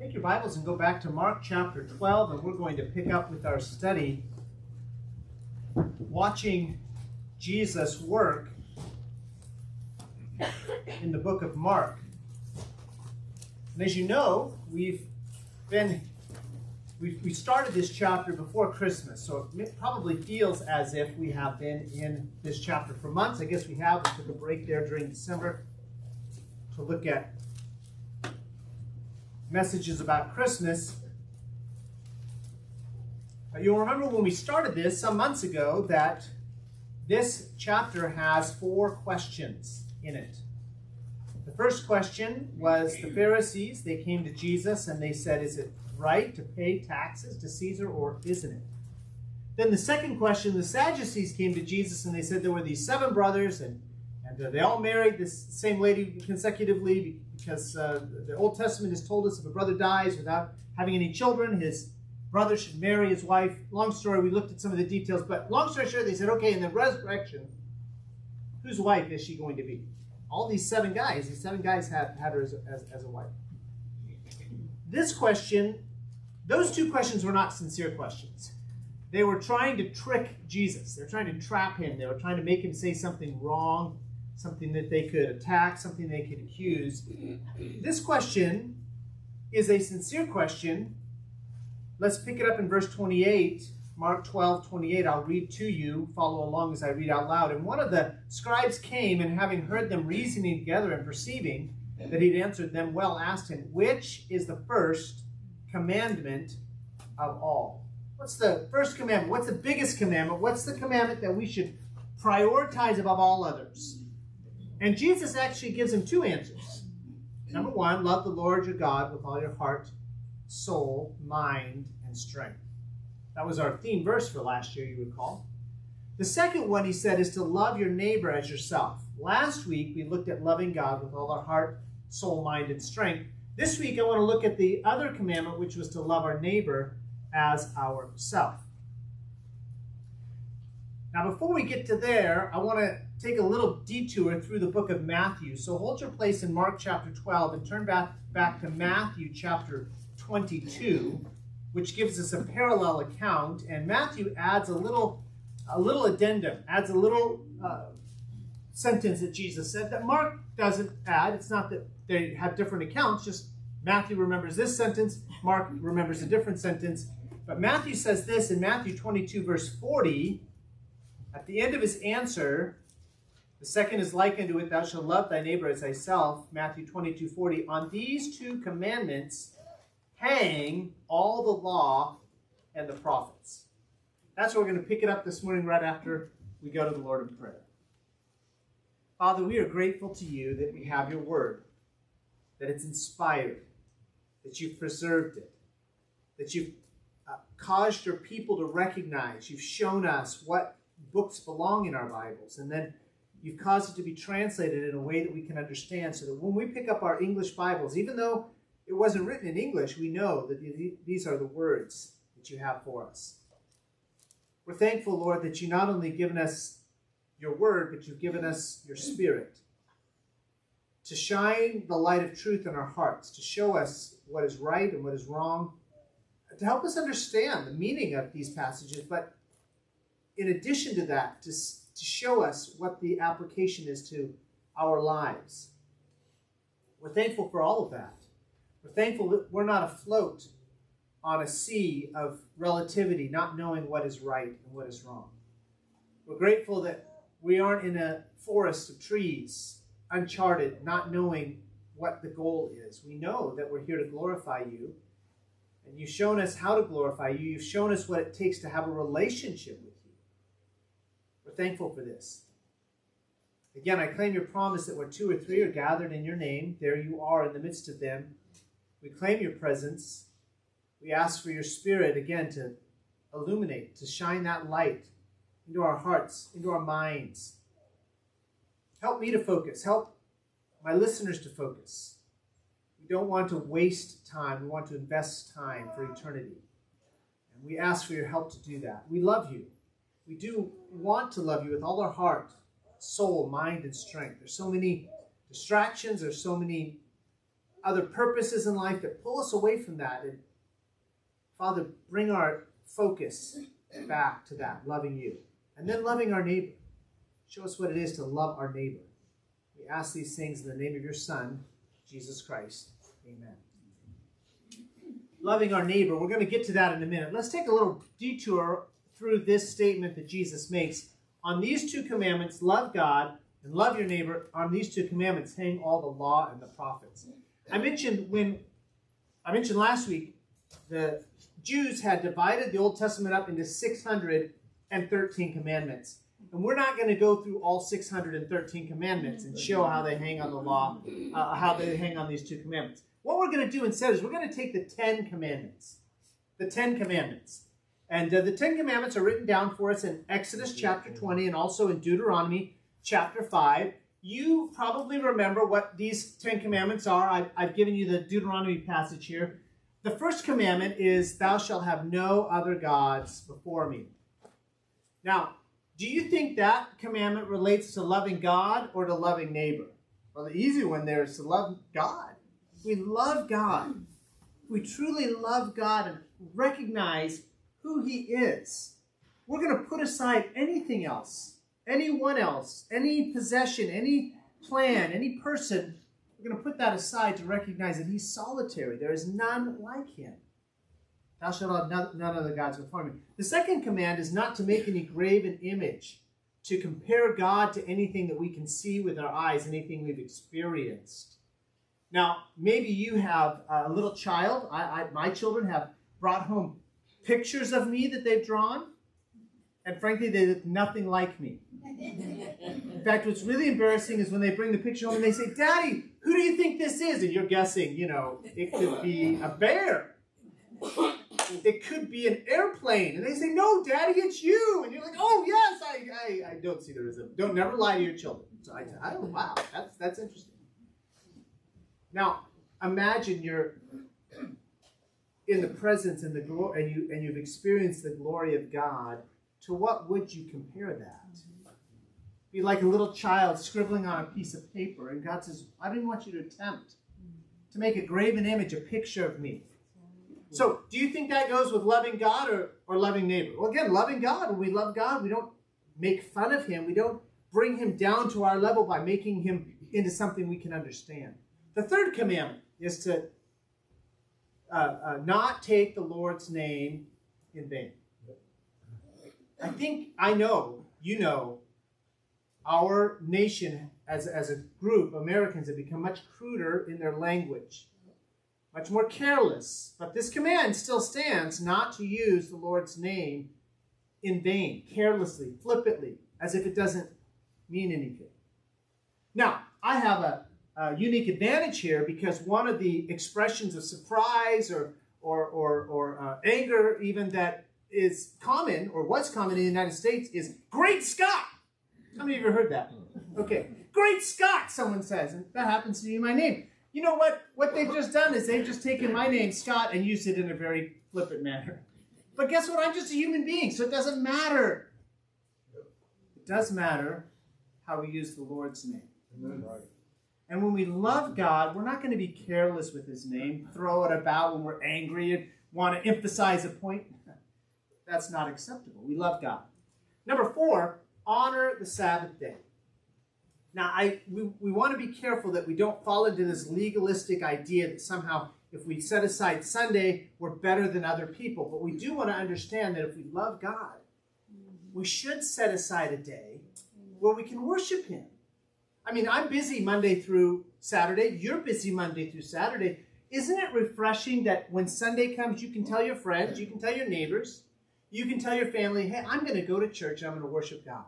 Take your Bibles and go back to Mark chapter 12, and we're going to pick up with our study, watching Jesus work in the book of Mark. And as you know, we started this chapter before Christmas, so it probably feels as if we have been in this chapter for months. I guess we have. We took a break there during December to look at messages about Christmas. You'll remember when we started this some months ago that this chapter has 4 questions in it. The first question was the Pharisees. They came to Jesus and they said, is it right to pay taxes to Caesar or isn't it? Then the second question, the Sadducees came to Jesus and they said there were these 7 brothers and they all married this same lady consecutively because the Old Testament has told us if a brother dies without having any children, his brother should marry his wife. Long story, we looked at some of the details, but long story short, they said, okay, in the resurrection, whose wife is she going to be? All these 7 guys had her as a wife. This question, those 2 questions were not sincere questions. They were trying to trick Jesus. They're trying to trap him. They were trying to make him say something wrong, something that they could attack, something they could accuse. This question is a sincere question. Let's pick it up in verse 28, Mark 12:28. I'll read to you. Follow along as I read out loud. And one of the scribes came, and having heard them reasoning together and perceiving that he'd answered them well, asked him, which is the first commandment of all? What's the first commandment? What's the biggest commandment? What's the commandment that we should prioritize above all others? And Jesus actually gives him 2 answers. Number 1, love the Lord your God with all your heart, soul, mind, and strength. That was our theme verse for last year, you recall. The second one, he said, is to love your neighbor as yourself. Last week, we looked at loving God with all our heart, soul, mind, and strength. This week, I want to look at the other commandment, which was to love our neighbor as ourself. Now, before we get to there, I want to take a little detour through the book of Matthew. So hold your place in Mark chapter 12 and turn back to Matthew chapter 22, which gives us a parallel account. And Matthew adds a little addendum, adds a little sentence that Jesus said that Mark doesn't add. It's not that they have different accounts, just Matthew remembers this sentence, Mark remembers a different sentence. But Matthew says this in Matthew 22, verse 40, at the end of his answer, the second is like unto it, thou shalt love thy neighbor as thyself, Matthew 22:40. On these 2 commandments hang all the law and the prophets. That's where we're going to pick it up this morning right after we go to the Lord in prayer. Father, we are grateful to you that we have your word, that it's inspired, that you've preserved it, that you've caused your people to recognize. You've shown us what books belong in our Bibles, and then you've caused it to be translated in a way that we can understand, so that when we pick up our English Bibles, even though it wasn't written in English, we know that these are the words that you have for us. We're thankful, Lord, that you not only given us your word, but you've given us your Spirit to shine the light of truth in our hearts, to show us what is right and what is wrong, to help us understand the meaning of these passages, but in addition to that, to show us what the application is to our lives. We're thankful for all of that. We're thankful that we're not afloat on a sea of relativity, not knowing what is right and what is wrong. We're grateful that we aren't in a forest of trees, uncharted, not knowing what the goal is. We know that we're here to glorify you, and you've shown us how to glorify you. You've shown us what it takes to have a relationship with you. We're thankful for this. Again, I claim your promise that where 2 or 3 are gathered in your name, there you are in the midst of them. We claim your presence. We ask for your Spirit, again, to illuminate, to shine that light into our hearts, into our minds. Help me to focus. Help my listeners to focus. We don't want to waste time. We want to invest time for eternity. And we ask for your help to do that. We love you. We do want to love you with all our heart, soul, mind, and strength. There's so many distractions. There's so many other purposes in life that pull us away from that. And Father, bring our focus back to that, loving you. And then loving our neighbor. Show us what it is to love our neighbor. We ask these things in the name of your Son, Jesus Christ. Amen. Loving our neighbor. We're going to get to that in a minute. Let's take a little detour through this statement that Jesus makes. On these two commandments, love God and love your neighbor. On these two commandments hang all the law and the prophets. I mentioned last week, the Jews had divided the Old Testament up into 613 commandments. And we're not going to go through all 613 commandments and show how they hang on the law, how they hang on these two commandments. What we're going to do instead is we're going to take the 10 commandments. The 10 commandments. And the 10 commandments are written down for us in Exodus chapter 20 and also in Deuteronomy chapter 5. You probably remember what these 10 commandments are. I've given you the Deuteronomy passage here. The first commandment is, thou shalt have no other gods before me. Now, do you think that commandment relates to loving God or to loving neighbor? Well, the easy one there is to love God. We love God. We truly love God and recognize who he is. We're going to put aside anything else, anyone else, any possession, any plan, any person. We're going to put that aside to recognize that he's solitary. There is none like him. Thou shalt have none other gods before me. The second command is not to make any graven image, to compare God to anything that we can see with our eyes, anything we've experienced. Now, maybe you have a little child. My children have brought home pictures of me that they've drawn, and frankly, they look nothing like me. In fact, what's really embarrassing is when they bring the picture home and they say, Daddy, who do you think this is? And you're guessing, it could be a bear. It could be an airplane. And they say, no, Daddy, it's you. And you're like, oh, yes, I don't see there is a... Don't never lie to your children. So wow, that's interesting. Now, imagine you're in the presence and the glory, and you've experienced the glory of God. To what would you compare that? Be like a little child scribbling on a piece of paper, and God says, I don't want you to attempt to make a graven image, a picture of me. So, do you think that goes with loving God or loving neighbor? Well, again, loving God. When we love God, we don't make fun of him. We don't bring him down to our level by making him into something we can understand. The third commandment is to not take the Lord's name in vain. Our nation as a group, Americans, have become much cruder in their language, much more careless. But this command still stands, not to use the Lord's name in vain, carelessly, flippantly, as if it doesn't mean anything. Now, I have a unique advantage here because one of the expressions of surprise or anger even that is common or was common in the United States is Great Scott. How many of you have heard that? Okay. Great Scott, someone says. And that happens to be my name. You know what? What they've just done is they've just taken my name, Scott, and used it in a very flippant manner. But guess what? I'm just a human being, so it doesn't matter. It does matter how we use the Lord's name. Right. And when we love God, we're not going to be careless with his name, throw it about when we're angry and want to emphasize a point. That's not acceptable. We love God. Number 4, honor the Sabbath day. Now, we want to be careful that we don't fall into this legalistic idea that somehow if we set aside Sunday, we're better than other people. But we do want to understand that if we love God, we should set aside a day where we can worship him. I mean, I'm busy Monday through Saturday. You're busy Monday through Saturday. Isn't it refreshing that when Sunday comes, you can tell your friends, you can tell your neighbors, you can tell your family, hey, I'm going to go to church and I'm going to worship God.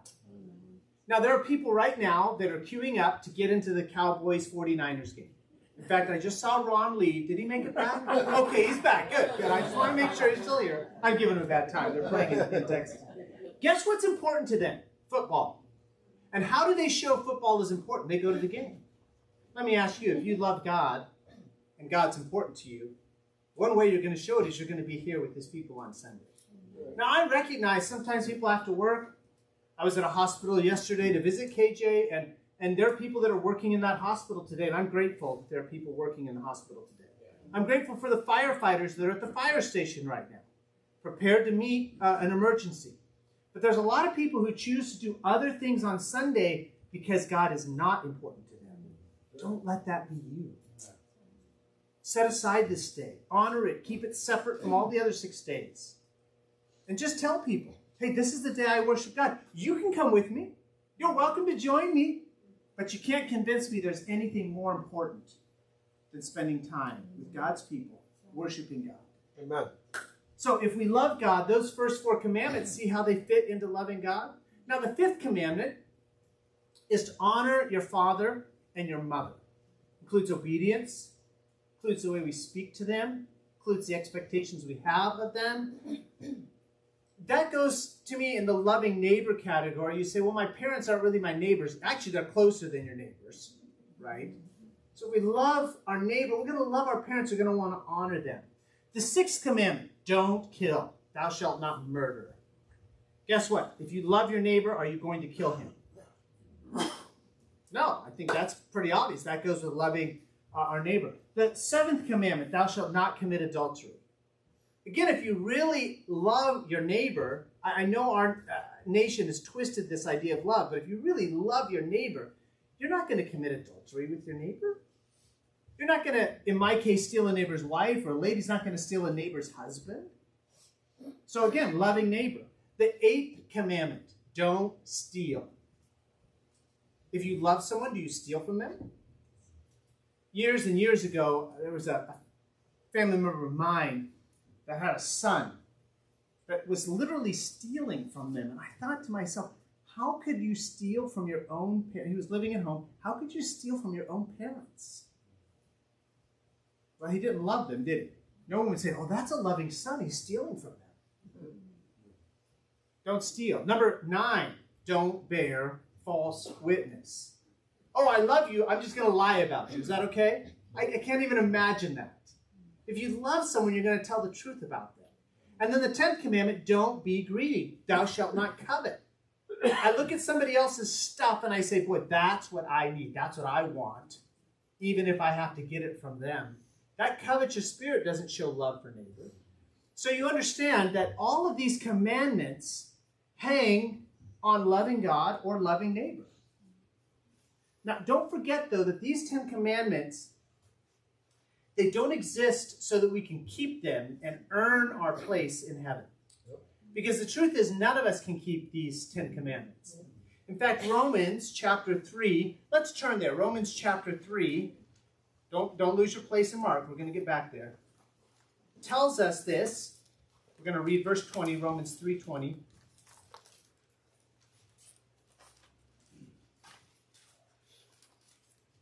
Now, there are people right now that are queuing up to get into the Cowboys 49ers game. In fact, I just saw Ron leave. Did he make it back? Okay, he's back. Good. I just want to make sure he's still here. I'm giving him a bad time. They're playing in Texas. Guess what's important to them? Football. And how do they show football is important? They go to the game. Let me ask you, if you love God and God's important to you, one way you're going to show it is you're going to be here with his people on Sunday. Now, I recognize sometimes people have to work. I was at a hospital yesterday to visit KJ, and And there are people that are working in that hospital today, and I'm grateful that there are people working in the hospital today. I'm grateful for the firefighters that are at the fire station right now, prepared to meet an emergency. But there's a lot of people who choose to do other things on Sunday because God is not important to them. Don't let that be you. Set aside this day. Honor it. Keep it separate from all the other 6 days. And just tell people, hey, this is the day I worship God. You can come with me. You're welcome to join me. But you can't convince me there's anything more important than spending time with God's people, worshiping God. Amen. So if we love God, those first 4 commandments, see how they fit into loving God? Now the 5th commandment is to honor your father and your mother. Includes obedience, includes the way we speak to them, includes the expectations we have of them. That goes to me in the loving neighbor category. You say, well, my parents aren't really my neighbors. Actually, they're closer than your neighbors, right? So we love our neighbor. We're going to love our parents. We're going to want to honor them. The 6th commandment, don't kill. Thou shalt not murder. Guess what? If you love your neighbor, are you going to kill him? No, I think that's pretty obvious. That goes with loving our neighbor. The 7th commandment, thou shalt not commit adultery. Again, if you really love your neighbor, I know our nation has twisted this idea of love, but if you really love your neighbor, you're not going to commit adultery with your neighbor. You're not going to, in my case, steal a neighbor's wife, or a lady's not going to steal a neighbor's husband. So again, loving neighbor. The 8th commandment, don't steal. If you love someone, do you steal from them? Years and years ago, there was a family member of mine that had a son that was literally stealing from them. And I thought to myself, how could you steal from your own parents? He was living at home. How could you steal from your own parents? Well, he didn't love them, did he? No one would say, oh, that's a loving son. He's stealing from them. Don't steal. Number 9, don't bear false witness. Oh, I love you. I'm just going to lie about you. Is that okay? I can't even imagine that. If you love someone, you're going to tell the truth about them. And then the 10th commandment, don't be greedy. Thou shalt not covet. I look at somebody else's stuff and I say, boy, that's what I need. That's what I want, even if I have to get it from them. That covetous spirit doesn't show love for neighbor. So you understand that all of these commandments hang on loving God or loving neighbor. Now, don't forget, though, that these 10 commandments, they don't exist so that we can keep them and earn our place in heaven. Because the truth is, none of us can keep these 10 commandments. In fact, Romans chapter 3, let's turn there. Romans chapter 3, don't lose your place in Mark. We're going to get back there. Tells us this. We're going to read verse 20, Romans 3:20.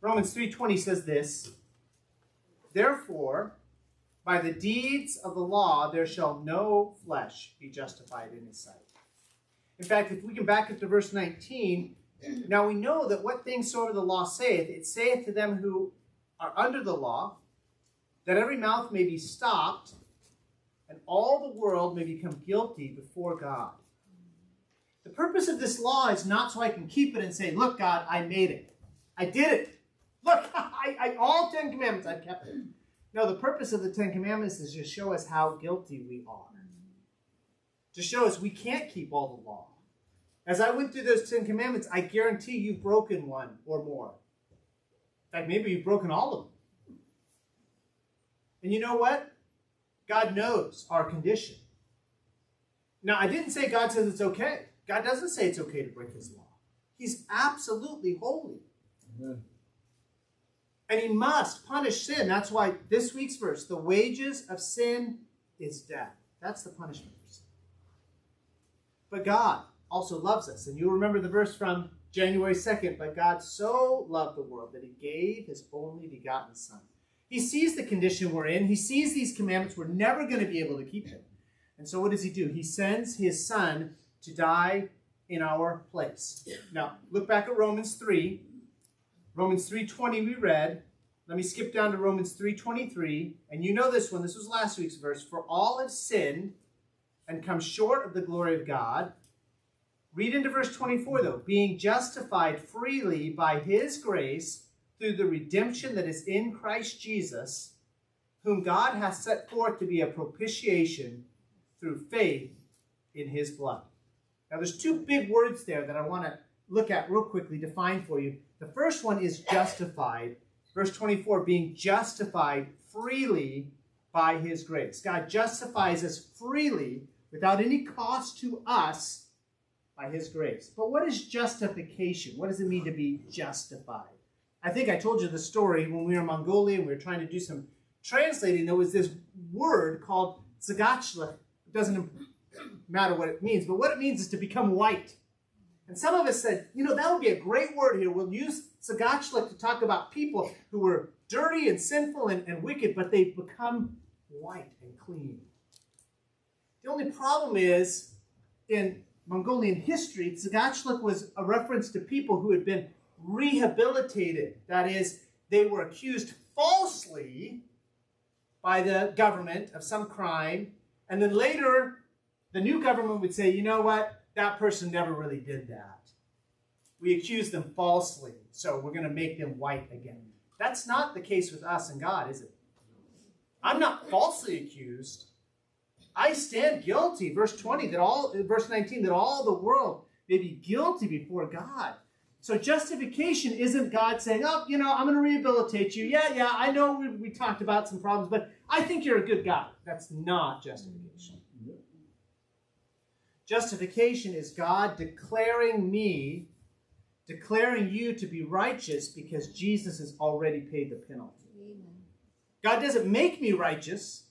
Romans 3:20 says this, therefore, by the deeds of the law, there shall no flesh be justified in his sight. In fact, if we can back up to verse 19, now we know that what things soever the law saith, it saith to them who are under the law, that every mouth may be stopped, and all the world may become guilty before God. The purpose of this law is not so I can keep it and say, look, God, I made it. I did it. Look, all 10 commandments, I've kept it. No, the purpose of the 10 commandments is to show us how guilty we are. To show us we can't keep all the law. As I went through those 10 commandments, I guarantee you've broken one or more. In fact, maybe you've broken all of them. And you know what? God knows our condition. Now, I didn't say God says it's okay. God doesn't say it's okay to break his law. He's absolutely holy. Amen. And he must punish sin. That's why this week's verse, the wages of sin is death. That's the punishment for sin. But God also loves us. And you'll remember the verse from January 2nd, but God so loved the world that he gave his only begotten son. He sees the condition we're in. He sees these commandments. We're never going to be able to keep them. And so what does he do? He sends his son to die in our place. Now, look back at Romans 3. Romans 3:20 we read. Let me skip down to Romans 3:23. And you know this one. This was last week's verse. For all have sinned and come short of the glory of God, Read into verse 24, though. Being justified freely by his grace through the redemption that is in Christ Jesus, whom God hath set forth to be a propitiation through faith in his blood. Now, there's two big words there that I want to look at real quickly, define for you. The first one is justified. Verse 24, being justified freely by his grace. God justifies us freely without any cost to us by his grace. But what is justification? What does it mean to be justified? I think I told you the story when we were in Mongolia and we were trying to do some translating. There was this word called zagachlik. It doesn't matter what it means, but what it means is to become white. And some of us said, that would be a great word here. We'll use zagachlik to talk about people who were dirty and sinful and wicked, but they've become white and clean. The only problem is, in Mongolian history, zagachlik was a reference to people who had been rehabilitated. That is, they were accused falsely by the government of some crime, and then later the new government would say, you know what, that person never really did that. We accused them falsely, so we're going to make them white again. That's not the case with us and God, is it? I'm not falsely accused. I stand guilty. Verse 19, that all the world may be guilty before God. So justification isn't God saying, I'm going to rehabilitate you. Yeah, I know we talked about some problems, but I think you're a good guy. That's not justification. Justification is God declaring you to be righteous because Jesus has already paid the penalty. Amen. God doesn't make me righteous.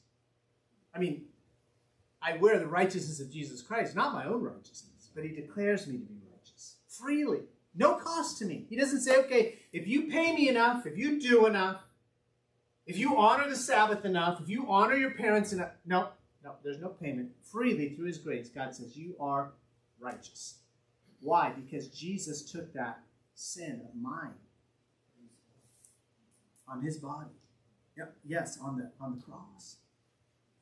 I wear the righteousness of Jesus Christ, not my own righteousness, but he declares me to be righteous freely. No cost to me. He doesn't say, okay, if you pay me enough, if you do enough, if you honor the Sabbath enough, if you honor your parents enough. No, there's no payment. Freely, through his grace, God says you are righteous. Why? Because Jesus took that sin of mine on his body. Yes, on the cross.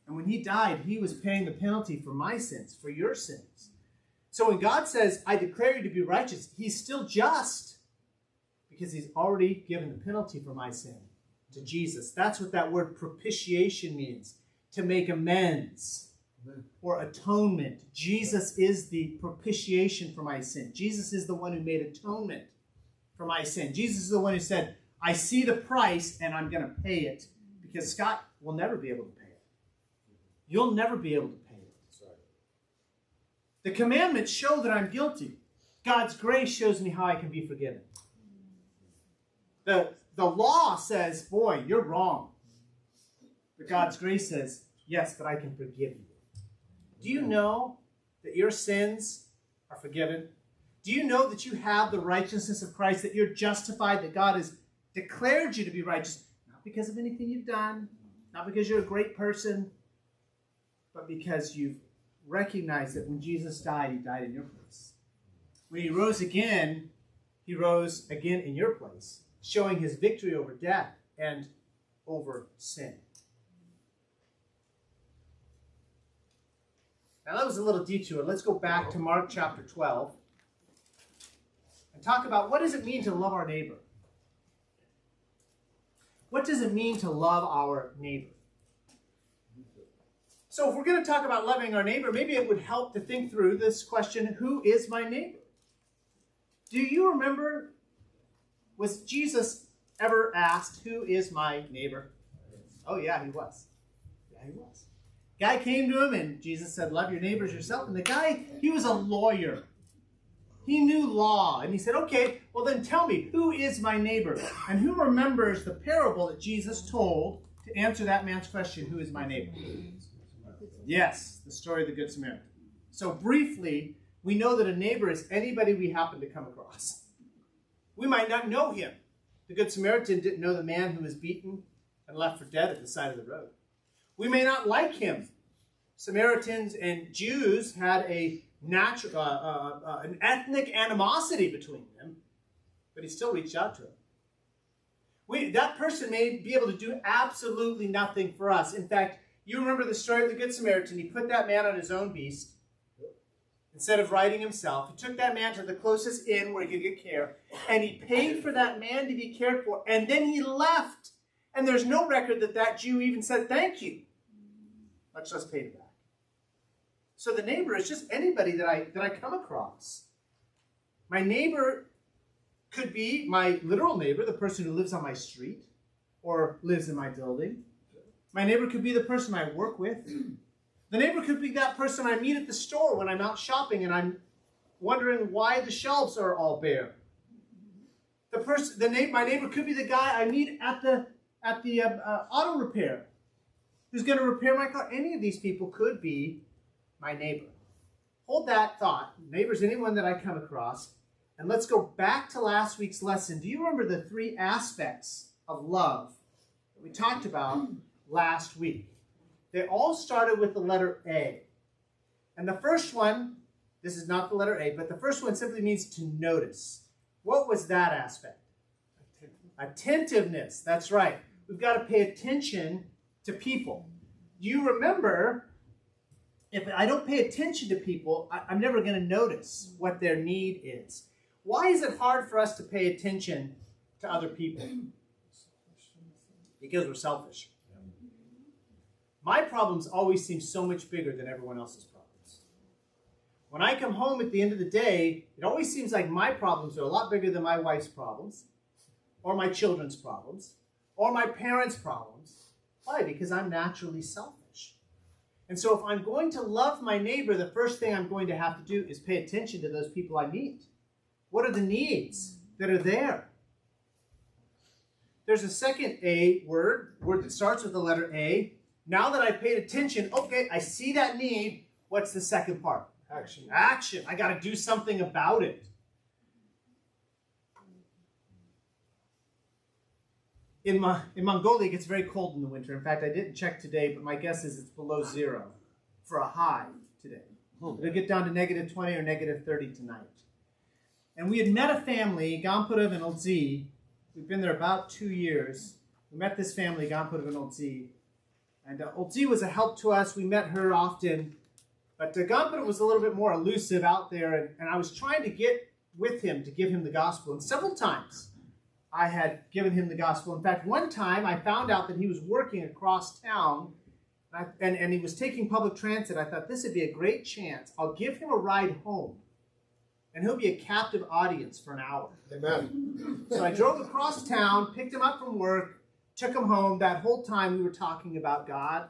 And when he died, he was paying the penalty for my sins, for your sins. So when God says, I declare you to be righteous, he's still just because he's already given the penalty for my sin to Jesus. That's what that word propitiation means, to make amends or atonement. Jesus is the propitiation for my sin. Jesus is the one who made atonement for my sin. Jesus is the one who said, I see the price and I'm going to pay it, because Scott will never be able to pay it. You'll never be able to pay it. The commandments show that I'm guilty. God's grace shows me how I can be forgiven. The law says, boy, you're wrong. But God's grace says, yes, but I can forgive you. Do you know that your sins are forgiven? Do you know that you have the righteousness of Christ, that you're justified, that God has declared you to be righteous, not because of anything you've done, not because you're a great person, but because you've recognized that when Jesus died, he died in your place. When he rose again in your place, showing his victory over death and over sin. Now that was a little detour. Let's go back to Mark chapter 12 and talk about what does it mean to love our neighbor? What does it mean to love our neighbor? So if we're going to talk about loving our neighbor, maybe it would help to think through this question, who is my neighbor? Do you remember, was Jesus ever asked, who is my neighbor? Oh yeah, he was. Yeah, he was. Guy came to him and Jesus said, love your neighbors yourself. And the guy, he was a lawyer. He knew law. And he said, okay, well then tell me, who is my neighbor? And who remembers the parable that Jesus told to answer that man's question, who is my neighbor? Yes, the story of the Good Samaritan. So briefly, we know that a neighbor is anybody we happen to come across. We might not know him. The Good Samaritan didn't know the man who was beaten and left for dead at the side of the road. We may not like him. Samaritans and Jews had an ethnic animosity between them, but he still reached out to him. That person may be able to do absolutely nothing for us. In fact, you remember the story of the Good Samaritan. He put that man on his own beast. instead of riding himself. He took that man to the closest inn where he could get care, and he paid for that man to be cared for, and then he left. And there's no record that that Jew even said thank you, much less paid it back. So the neighbor is just anybody that I come across. My neighbor could be my literal neighbor, the person who lives on my street or lives in my building. My neighbor could be the person I work with. The neighbor could be that person I meet at the store when I'm out shopping and I'm wondering why the shelves are all bare. My neighbor could be the guy I meet at the auto repair who's going to repair my car. Any of these people could be my neighbor. Hold that thought. Neighbor's anyone that I come across. And let's go back to last week's lesson. Do you remember the 3 aspects of love that we talked about last week? They all started with the letter A. And the first one, this is not the letter A, but the first one simply means to notice. What was that aspect? Attentiveness. That's right. We've got to pay attention to people. Do you remember, if I don't pay attention to people, I'm never going to notice what their need is. Why is it hard for us to pay attention to other people? Because we're selfish. My problems always seem so much bigger than everyone else's problems. When I come home at the end of the day, it always seems like my problems are a lot bigger than my wife's problems, or my children's problems, or my parents' problems. Why? Because I'm naturally selfish. And so if I'm going to love my neighbor, the first thing I'm going to have to do is pay attention to those people I meet. What are the needs that are there? There's a second A word that starts with the letter A. Now that I've paid attention, okay, I see that need. What's the second part? Action. Action. I got to do something about it. In Mongolia, it gets very cold in the winter. In fact, I didn't check today, but my guess is it's below 0 for a high today. It'll get down to -20 or -30 tonight. And we had met a family, Gampurov and Olzi. We've been there about 2 years. We met this family, Gampurov and Olzi. And Olzi was a help to us. We met her often. But Gampurov was a little bit more elusive out there. And I was trying to get with him to give him the gospel. And several times I had given him the gospel. In fact, one time I found out that he was working across town. And he was taking public transit. I thought this would be a great chance. I'll give him a ride home. And he'll be a captive audience for an hour. Amen. So I drove across town, picked him up from work, took him home. That whole time we were talking about God.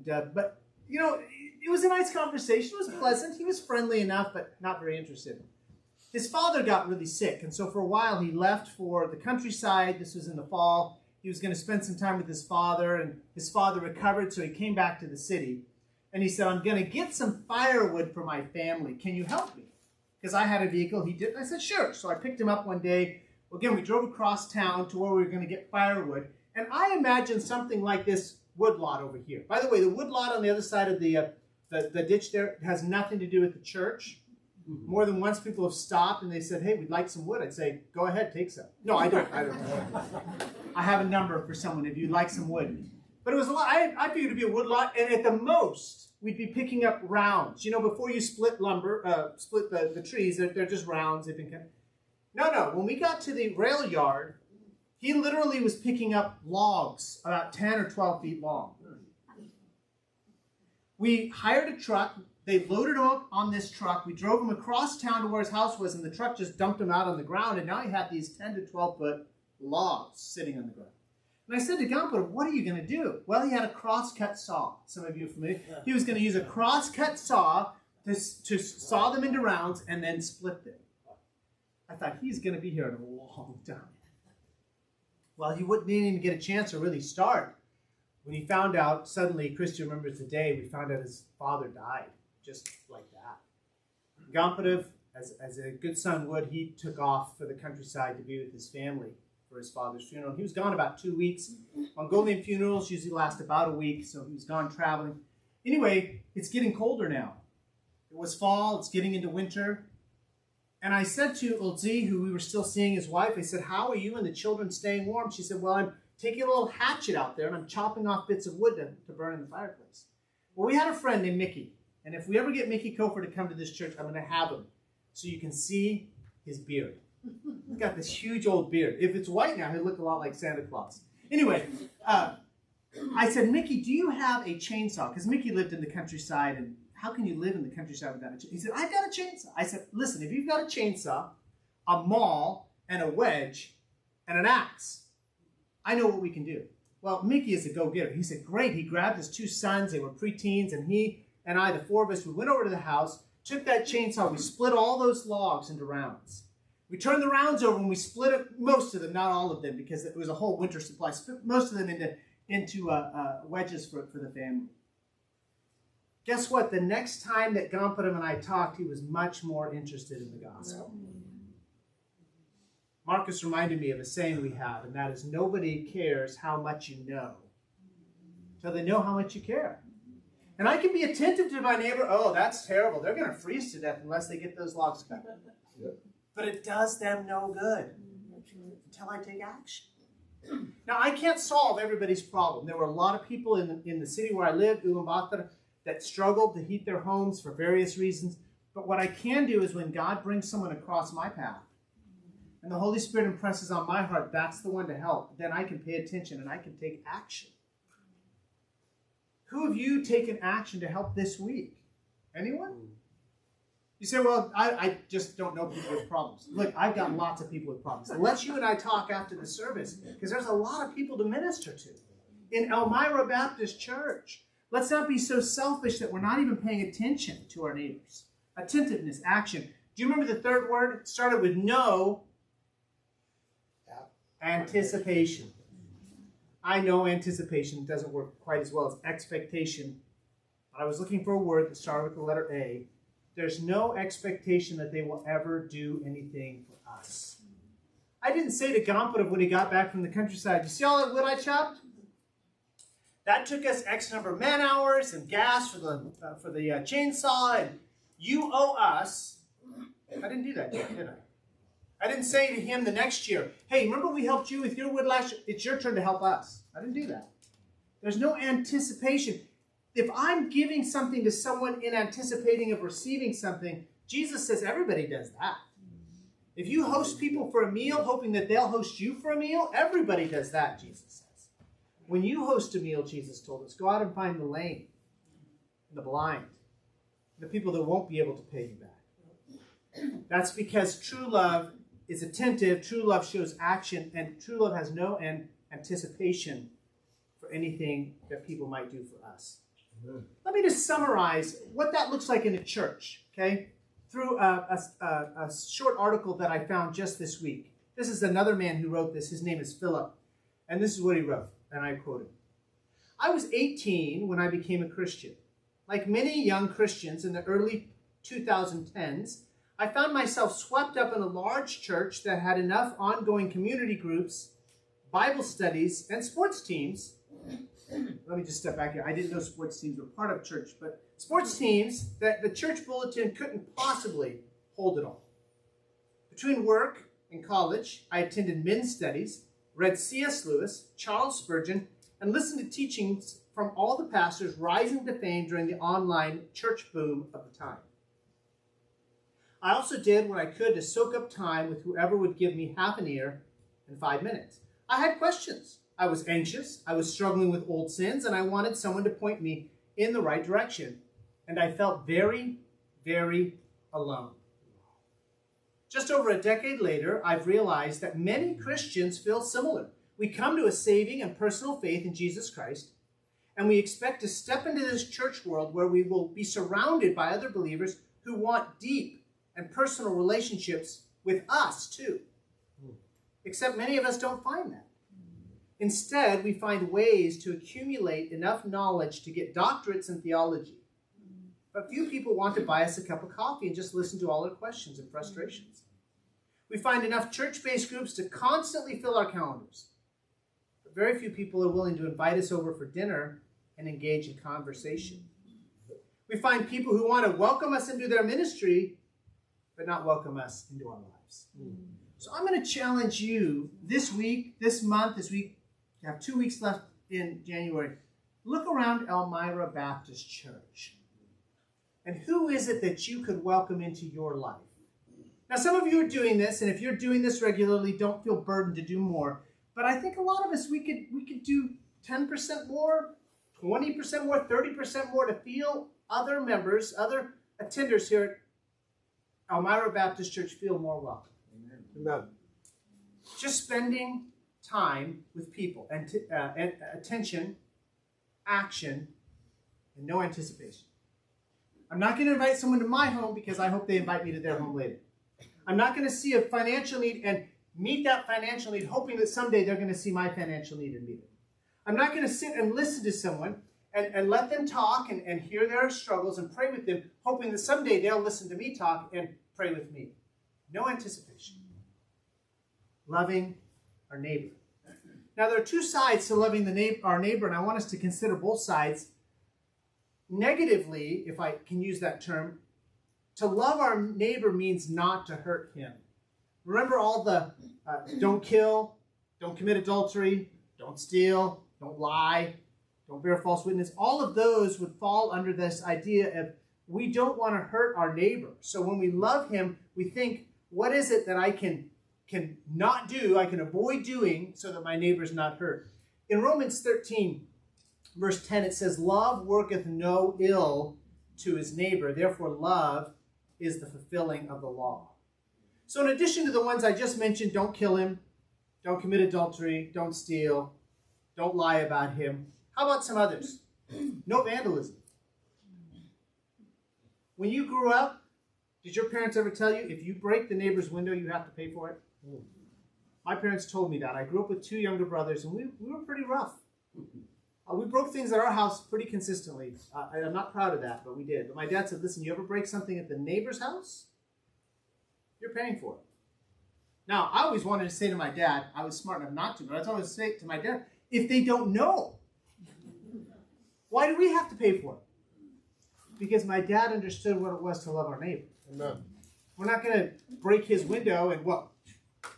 But, you know, it was a nice conversation. It was pleasant. He was friendly enough, but not very interested. His father got really sick. And so for a while he left for the countryside. This was in the fall. He was going to spend some time with his father. And his father recovered, so he came back to the city. And he said, I'm going to get some firewood for my family. Can you help me? Because I had a vehicle, he didn't. I said, sure. So I picked him up one day. Again, we drove across town to where we were going to get firewood. And I imagined something like this woodlot over here. By the way, the woodlot on the other side of the ditch there has nothing to do with the church. More than once people have stopped and they said, hey, we'd like some wood. I'd say, go ahead, take some. No, I don't. I have a number for someone if you'd like some wood. But it was a lot. I figured it would be a woodlot, and at the most, we'd be picking up rounds. You know, before you split lumber, split the trees, they're just rounds. They've been cut. No. When we got to the rail yard, he literally was picking up logs about 10 or 12 feet long. We hired a truck. They loaded him up on this truck. We drove him across town to where his house was, and the truck just dumped him out on the ground, and now he had these 10 to 12-foot logs sitting on the ground. And I said to Gampurov, what are you going to do? Well, he had a cross-cut saw. Some of you are familiar. Yeah. He was going to use a cross-cut saw to saw them into rounds and then split them. I thought, he's going to be here in a long time. Well, he didn't even get a chance to really start. When he found out, suddenly, Christian remembers the day, we found out his father died, just like that. Gampurov, as a good son would, he took off for the countryside to be with his family for his father's funeral. He was gone about 2 weeks. Mongolian funerals usually last about a week, so he was gone traveling. Anyway, it's getting colder now. It was fall, it's getting into winter. And I said to Olzi, who we were still seeing his wife, I said, how are you and the children staying warm? She said, well, I'm taking a little hatchet out there and I'm chopping off bits of wood to burn in the fireplace. Well, we had a friend named Mickey. And if we ever get Mickey Kofer to come to this church, I'm going to have him so you can see his beard. He's got this huge old beard. If it's white now, he'll look a lot like Santa Claus. Anyway, I said, Mickey, do you have a chainsaw? Because Mickey lived in the countryside, and how can you live in the countryside without a chainsaw? He said, I've got a chainsaw. I said, listen, if you've got a chainsaw, a maul, and a wedge, and an axe, I know what we can do. Well, Mickey is a go-getter. He said, great. He grabbed his 2 sons. They were preteens, and he and I, the 4 of us, we went over to the house, took that chainsaw, we split all those logs into rounds. We turned the rounds over and we split it, most of them, not all of them, because it was a whole winter supply, split most of them into wedges for the family. Guess what? The next time that Gampadam and I talked, he was much more interested in the gospel. Marcus reminded me of a saying we have, and that is, nobody cares how much you know until they know how much you care. And I can be attentive to my neighbor. Oh, that's terrible. They're going to freeze to death unless they get those logs cut. Yep. But it does them no good until I take action. Now, I can't solve everybody's problem. There were a lot of people in the city where I lived, Ulaanbaatar, that struggled to heat their homes for various reasons. But what I can do is when God brings someone across my path and the Holy Spirit impresses on my heart, that's the one to help, then I can pay attention and I can take action. Who have you taken action to help this week? Anyone? You say, well, I just don't know people with problems. Look, I've got lots of people with problems. Let's you and I talk after the service, because there's a lot of people to minister to in Elmira Baptist Church. Let's not be so selfish that we're not even paying attention to our neighbors. Attentiveness, action. Do you remember the third word? It started with no. Anticipation. I know anticipation doesn't work quite as well as expectation, but I was looking for a word that started with the letter A. There's no expectation that they will ever do anything for us. I didn't say to Gampadam when he got back from the countryside, you see all that wood I chopped? That took us X number of man hours and gas for the chainsaw, and you owe us. I didn't do that yet, did I? I didn't say to him the next year, hey, remember we helped you with your wood last year? It's your turn to help us. I didn't do that. There's no anticipation. If I'm giving something to someone in anticipating of receiving something, Jesus says everybody does that. If you host people for a meal, hoping that they'll host you for a meal, everybody does that, Jesus says. When you host a meal, Jesus told us, go out and find the lame, and the blind, the people that won't be able to pay you back. That's because true love is attentive, true love shows action, and true love has no anticipation for anything that people might do for us. Amen. Let me just summarize what that looks like in a church, okay? Through a short article that I found just this week. This is another man who wrote this. His name is Philip, and this is what he wrote, and I quote him. I was 18 when I became a Christian. Like many young Christians in the early 2010s, I found myself swept up in a large church that had enough ongoing community groups, Bible studies, and sports teams. Let me just step back here. I didn't know sports teams were part of church, but sports teams that the church bulletin couldn't possibly hold it all. Between work and college, I attended men's studies, read C.S. Lewis, Charles Spurgeon, and listened to teachings from all the pastors rising to fame during the online church boom of the time. I also did what I could to soak up time with whoever would give me half an ear in 5 minutes. I had questions. I was anxious. I was struggling with old sins, and I wanted someone to point me in the right direction. And I felt very, very alone. Just over a decade later, I've realized that many Christians feel similar. We come to a saving and personal faith in Jesus Christ, and we expect to step into this church world where we will be surrounded by other believers who want deep and personal relationships with us too. Except many of us don't find that. Instead, we find ways to accumulate enough knowledge to get doctorates in theology. But few people want to buy us a cup of coffee and just listen to all our questions and frustrations. We find enough church-based groups to constantly fill our calendars. But very few people are willing to invite us over for dinner and engage in conversation. We find people who want to welcome us into their ministry, but not welcome us into our lives. So I'm going to challenge you this week, this month, this week. You have 2 weeks left in January. Look around Elmira Baptist Church. And who is it that you could welcome into your life? Now, some of you are doing this, and if you're doing this regularly, don't feel burdened to do more. But I think a lot of us, we could do 10% more, 20% more, 30% more to feel other members, other attenders here at Elmira Baptist Church feel more welcome. Amen. Just spending time with people and attention, action, and no anticipation. I'm not going to invite someone to my home because I hope they invite me to their home later. I'm not going to see a financial need and meet that financial need, hoping that someday they're going to see my financial need and meet it. I'm not going to sit and listen to someone and let them talk and hear their struggles and pray with them, hoping that someday they'll listen to me talk and pray with me. No anticipation. Loving our neighbor. Now, there are two sides to loving our neighbor, and I want us to consider both sides. Negatively, if I can use that term, to love our neighbor means not to hurt him. Remember all the don't kill, don't commit adultery, don't steal, don't lie, don't bear false witness. All of those would fall under this idea of we don't want to hurt our neighbor. So when we love him, we think, what is it that I can not do, I can avoid doing so that my neighbor's not hurt? In Romans 13, verse 10, it says, love worketh no ill to his neighbor. Therefore, love is the fulfilling of the law. So in addition to the ones I just mentioned, don't kill him, don't commit adultery, don't steal, don't lie about him. How about some others? No vandalism. When you grew up, did your parents ever tell you if you break the neighbor's window, you have to pay for it? My parents told me that. I grew up with two younger brothers, and we were pretty rough. We broke things at our house pretty consistently. I'm not proud of that, but we did. But my dad said, listen, you ever break something at the neighbor's house? You're paying for it. Now, I always wanted to say to my dad, I was smart enough not to, but I always say to my dad, if they don't know, why do we have to pay for it? Because my dad understood what it was to love our neighbor. Amen. We're not going to break his window and, well,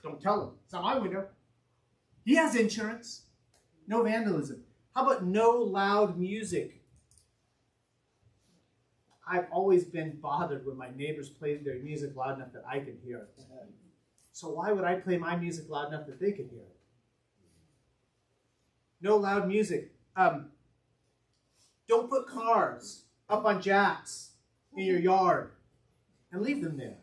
don't tell him. It's not my window. He has insurance. No vandalism. How about no loud music? I've always been bothered when my neighbors played their music loud enough that I could hear it. So why would I play my music loud enough that they could hear it? No loud music. Don't put cars up on jacks in your yard and leave them there.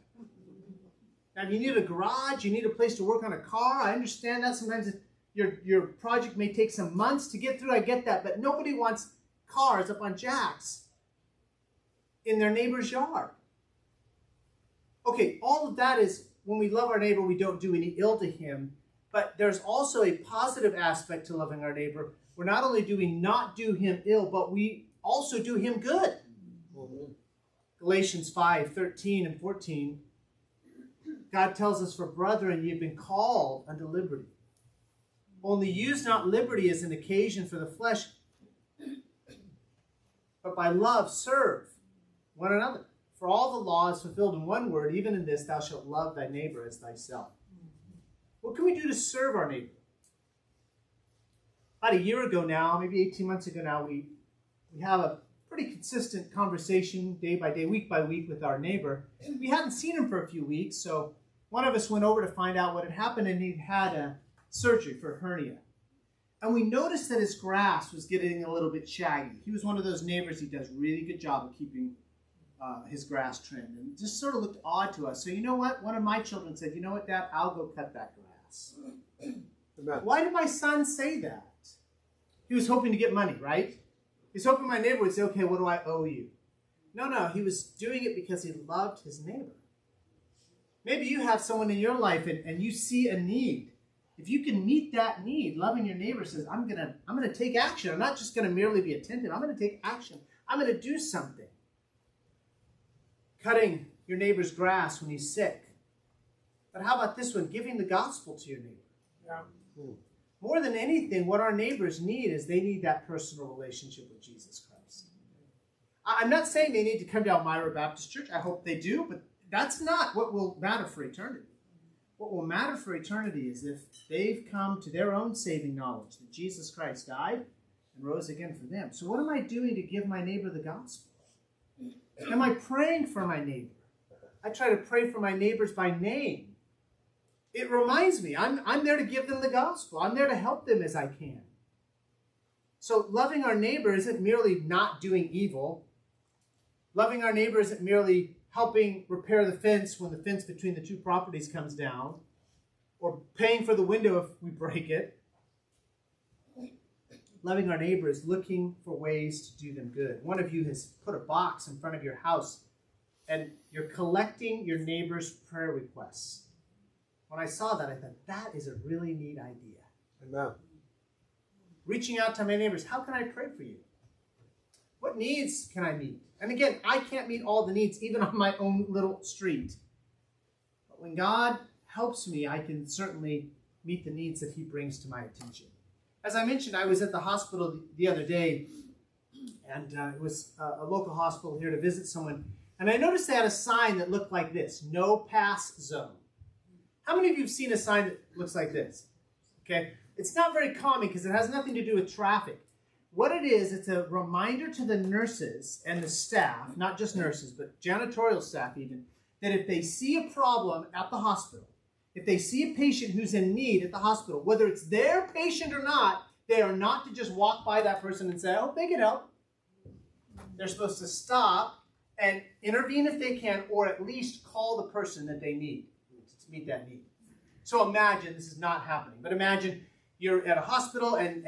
Now, if you need a garage, you need a place to work on a car, I understand that. Sometimes your project may take some months to get through, I get that, but nobody wants cars up on jacks in their neighbor's yard. Okay, all of that is when we love our neighbor, we don't do any ill to him, but there's also a positive aspect to loving our neighbor. We're not only do we not do him ill, but we also do him good. Mm-hmm. Galatians 5:13 and 14, God tells us, for brethren, ye have been called unto liberty. Only use not liberty as an occasion for the flesh, but by love serve one another. For all the law is fulfilled in one word, even in this, thou shalt love thy neighbor as thyself. What can we do to serve our neighbor? About a year ago now, maybe 18 months ago now, we have a pretty consistent conversation day by day, week by week with our neighbor. We hadn't seen him for a few weeks, so one of us went over to find out what had happened, and he'd had a surgery for hernia. And we noticed that his grass was getting a little bit shaggy. He was one of those neighbors, he does a really good job of keeping his grass trimmed. And it just sort of looked odd to us. So you know what? One of my children said, you know what, Dad? I'll go cut that grass. Amen. Why did my son say that? He was hoping to get money, right? He's hoping my neighbor would say, okay, what do I owe you? No, he was doing it because he loved his neighbor. Maybe you have someone in your life and you see a need. If you can meet that need, loving your neighbor says, I'm gonna take action. I'm not just gonna merely be attentive. I'm gonna take action. I'm gonna do something. Cutting your neighbor's grass when he's sick. But how about this one? Giving the gospel to your neighbor. Yeah. More than anything, what our neighbors need is they need that personal relationship with Jesus Christ. I'm not saying they need to come to Elmira Baptist Church. I hope they do, but that's not what will matter for eternity. What will matter for eternity is if they've come to their own saving knowledge that Jesus Christ died and rose again for them. So what am I doing to give my neighbor the gospel? Am I praying for my neighbor? I try to pray for my neighbors by name. It reminds me, I'm there to give them the gospel. I'm there to help them as I can. So loving our neighbor isn't merely not doing evil. Loving our neighbor isn't merely helping repair the fence when the fence between the two properties comes down, or paying for the window if we break it. Loving our neighbor is looking for ways to do them good. One of you has put a box in front of your house, and you're collecting your neighbor's prayer requests. When I saw that, I thought, that is a really neat idea. Amen. Reaching out to my neighbors, how can I pray for you? What needs can I meet? And again, I can't meet all the needs, even on my own little street. But when God helps me, I can certainly meet the needs that he brings to my attention. As I mentioned, I was at the hospital the other day, and it was a local hospital here to visit someone. And I noticed they had a sign that looked like this, no pass zone. How many of you have seen a sign that looks like this? Okay, it's not very common because it has nothing to do with traffic. What it is, it's a reminder to the nurses and the staff, not just nurses, but janitorial staff even, that if they see a problem at the hospital, if they see a patient who's in need at the hospital, whether it's their patient or not, they are not to just walk by that person and say, oh, they can help. They're supposed to stop and intervene if they can, or at least call the person that they need to meet that need. So imagine, this is not happening, but imagine you're at a hospital and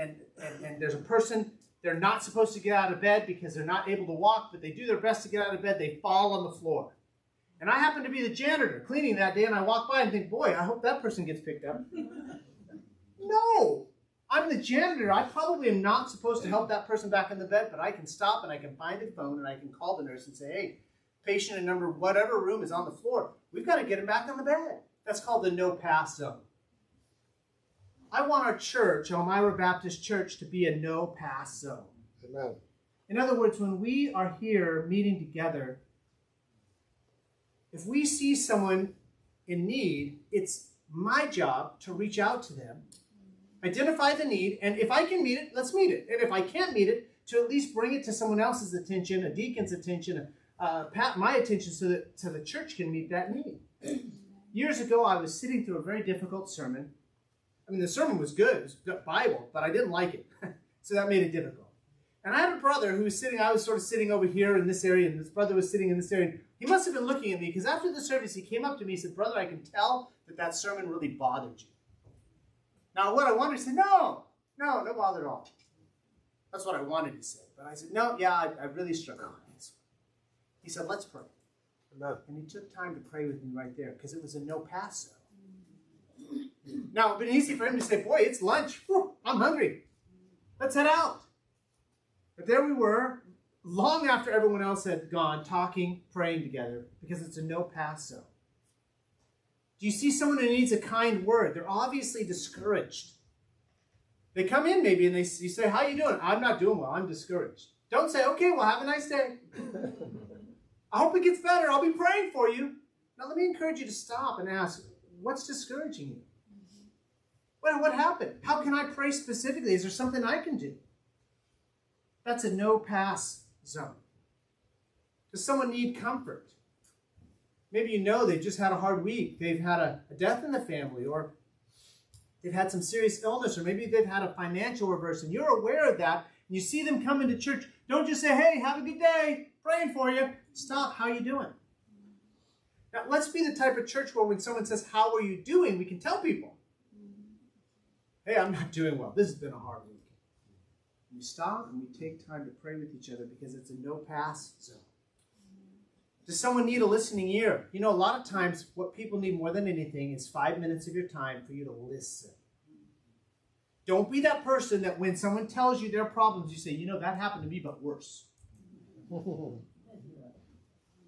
there's a person, they're not supposed to get out of bed because they're not able to walk, but they do their best to get out of bed, they fall on the floor. And I happen to be the janitor cleaning that day, and I walk by and think, boy, I hope that person gets picked up. No, I'm the janitor. I probably am not supposed to help that person back in the bed, but I can stop and I can find a phone and I can call the nurse and say, hey, patient in number whatever room is on the floor. We've got to get him back on the bed. That's called the no pass zone. I want our church, Elmira Baptist Church, to be a no pass zone. Amen. In other words, when we are here meeting together, if we see someone in need, it's my job to reach out to them, identify the need, and if I can meet it, let's meet it. And if I can't meet it, to at least bring it to someone else's attention, a deacon's attention, my attention, so that the church can meet that need. Years ago, I was sitting through a very difficult sermon. I mean, the sermon was good. It was good Bible, but I didn't like it. So that made it difficult. And I had a brother who was sitting, I was sort of sitting over here in this area, and this brother was sitting in this area. And he must have been looking at me, because after the service, he came up to me and said, brother, I can tell that sermon really bothered you. Now, what I wanted to say, no bother at all. That's what I wanted to say. But I said, no, yeah, I really struggled with this. He said, let's pray. Amen. And he took time to pray with me right there, because it was a no pass zone. Now, it'd been easy for him to say, boy, it's lunch. Whew, I'm hungry. Let's head out. But there we were, long after everyone else had gone, talking, praying together, because it's a no pass zone. Do you see someone who needs a kind word? They're obviously discouraged. They come in maybe and you say, how you doing? I'm not doing well. I'm discouraged. Don't say, okay, well, have a nice day. I hope it gets better. I'll be praying for you. Now, let me encourage you to stop and ask, what's discouraging you? Well, what happened? How can I pray specifically? Is there something I can do? That's a no-pass zone. Does someone need comfort? Maybe you know they've just had a hard week. They've had a death in the family, or they've had some serious illness, or maybe they've had a financial reverse, and you're aware of that, and you see them come into church. Don't just say, hey, have a good day, praying for you. Stop, how you doing? Now, let's be the type of church where when someone says, how are you doing, we can tell people, hey, I'm not doing well. This has been a hard week. We stop and we take time to pray with each other, because it's a no-pass zone. Does someone need a listening ear? You know, a lot of times what people need more than anything is 5 minutes of your time for you to listen. Don't be that person that when someone tells you their problems, you say, you know, that happened to me, but worse.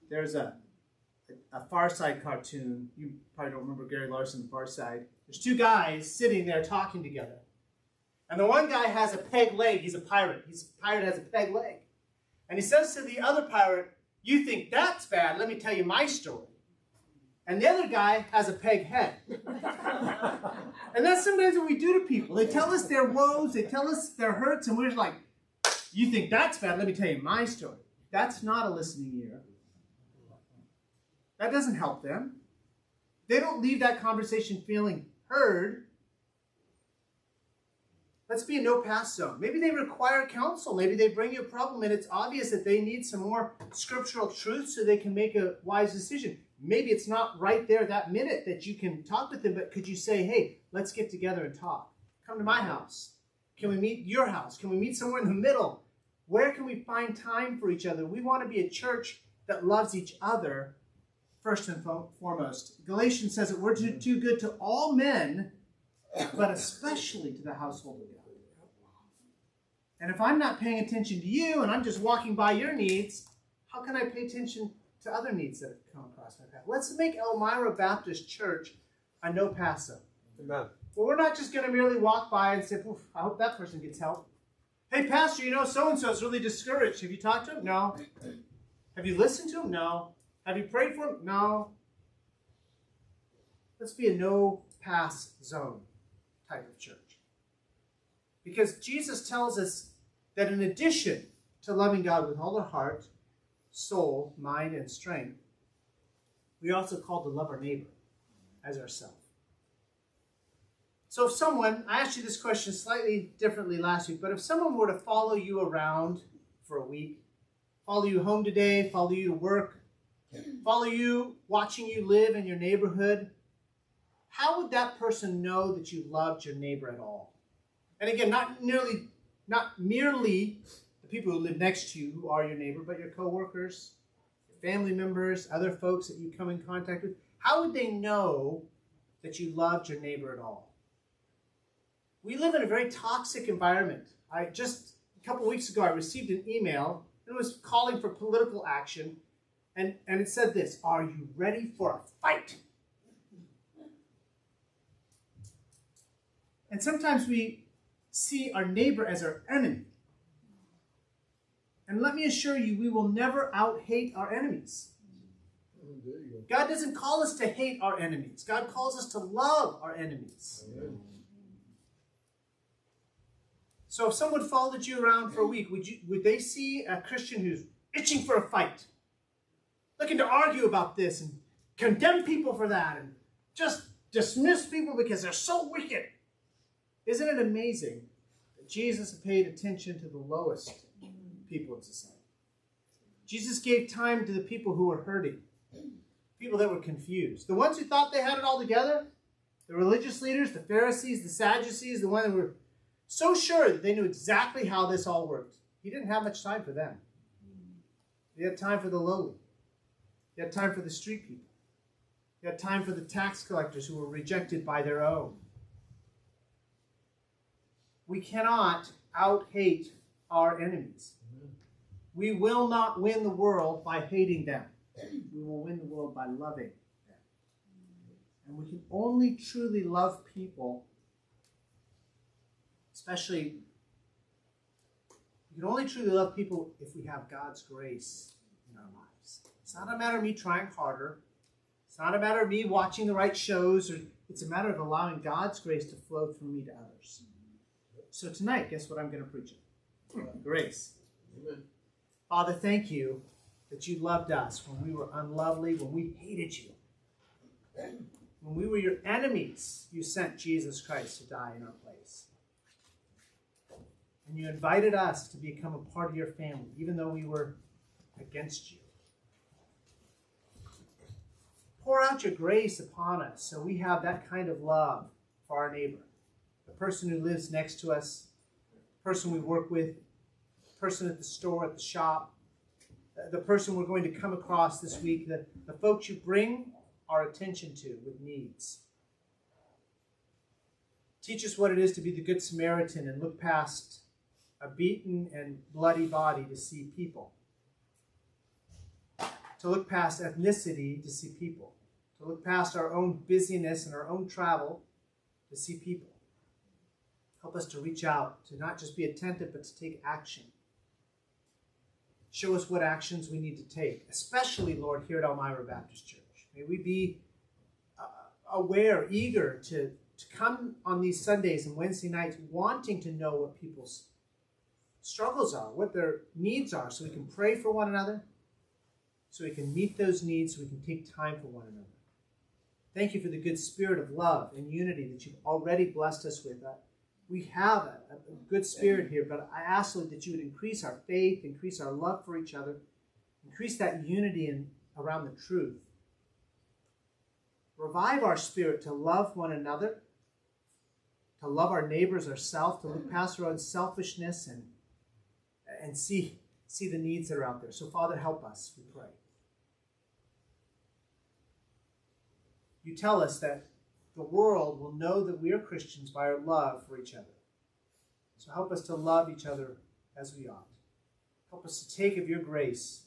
There's a Far Side cartoon. You probably don't remember Gary Larson, The Far Side. There's two guys sitting there talking together. And the one guy has a peg leg. He's a pirate. A pirate has a peg leg. And he says to the other pirate, you think that's bad? Let me tell you my story. And the other guy has a peg head. And that's sometimes what we do to people. They tell us their woes. They tell us their hurts. And we're just like, you think that's bad? Let me tell you my story. That's not a listening ear. That doesn't help them. They don't leave that conversation feeling heard. Let's be a no-pass zone. Maybe they require counsel. Maybe they bring you a problem and it's obvious that they need some more scriptural truth so they can make a wise decision. Maybe it's not right there that minute that you can talk with them, but could you say, hey, let's get together and talk. Come to my house. Can we meet your house? Can we meet somewhere in the middle? Where can we find time for each other? We want to be a church that loves each other first and foremost. Galatians says that we're to do good to all men, but especially to the household of God. And if I'm not paying attention to you and I'm just walking by your needs, how can I pay attention to other needs that have come across my path? Let's make Elmira Baptist Church a no-pass zone. Amen. Well, we're not just going to merely walk by and say, oof, I hope that person gets help. Hey, Pastor, you know so-and-so is really discouraged. Have you talked to him? No. Have you listened to him? No. Have you prayed for him? No. Let's be a no-pass zone type of church. Because Jesus tells us that in addition to loving God with all our heart, soul, mind, and strength, we are also called to love our neighbor as ourselves. So if someone, I asked you this question slightly differently last week, but if someone were to follow you around for a week, follow you home today, follow you to work, follow you, watching you live in your neighborhood, how would that person know that you loved your neighbor at all? And again, not merely the people who live next to you who are your neighbor, but your coworkers, your family members, other folks that you come in contact with. How would they know that you loved your neighbor at all? We live in a very toxic environment. Just a couple weeks ago, I received an email. It was calling for political action. And it said this: are you ready for a fight? And sometimes we see our neighbor as our enemy. And let me assure you, we will never out-hate our enemies. God doesn't call us to hate our enemies. God calls us to love our enemies. Amen. So if someone followed you around for a week, would they see a Christian who's itching for a fight, looking to argue about this and condemn people for that and just dismiss people because they're so wicked? Isn't it amazing that Jesus paid attention to the lowest people in society? Jesus gave time to the people who were hurting, people that were confused. The ones who thought they had it all together, the religious leaders, the Pharisees, the Sadducees, the ones that were so sure that they knew exactly how this all worked. He didn't have much time for them. He had time for the lowly. He had time for the street people. He had time for the tax collectors who were rejected by their own. We cannot out-hate our enemies. We will not win the world by hating them. We will win the world by loving them. And we can only truly love people, especially, we can only truly love people if we have God's grace in our lives. It's not a matter of me trying harder. It's not a matter of me watching the right shows. It's a matter of allowing God's grace to flow through me to others. So tonight, guess what I'm going to preach on? Grace. Amen. Father, thank you that you loved us when we were unlovely, when we hated you. When we were your enemies, you sent Jesus Christ to die in our place. And you invited us to become a part of your family, even though we were against you. Pour out your grace upon us so we have that kind of love for our neighbor. The person who lives next to us, the person we work with, the person at the store, at the shop, the person we're going to come across this week, the folks you bring our attention to with needs. Teach us what it is to be the Good Samaritan and look past a beaten and bloody body to see people. To look past ethnicity to see people. To look past our own busyness and our own travel to see people. Help us to reach out, to not just be attentive, but to take action. Show us what actions we need to take, especially, Lord, here at Elmira Baptist Church. May we be aware, eager to come on these Sundays and Wednesday nights wanting to know what people's struggles are, what their needs are, so we can pray for one another, so we can meet those needs, so we can take time for one another. Thank you for the good spirit of love and unity that you've already blessed us with. We have a good spirit here, but I ask, Lord, that you would increase our faith, increase our love for each other, increase that unity around the truth. Revive our spirit to love one another, to love our neighbors, ourselves, to look past our own selfishness and see the needs that are out there. So, Father, help us, we pray. You tell us that the world will know that we are Christians by our love for each other. So help us to love each other as we ought. Help us to take of your grace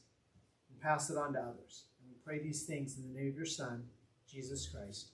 and pass it on to others. And we pray these things in the name of your Son, Jesus Christ.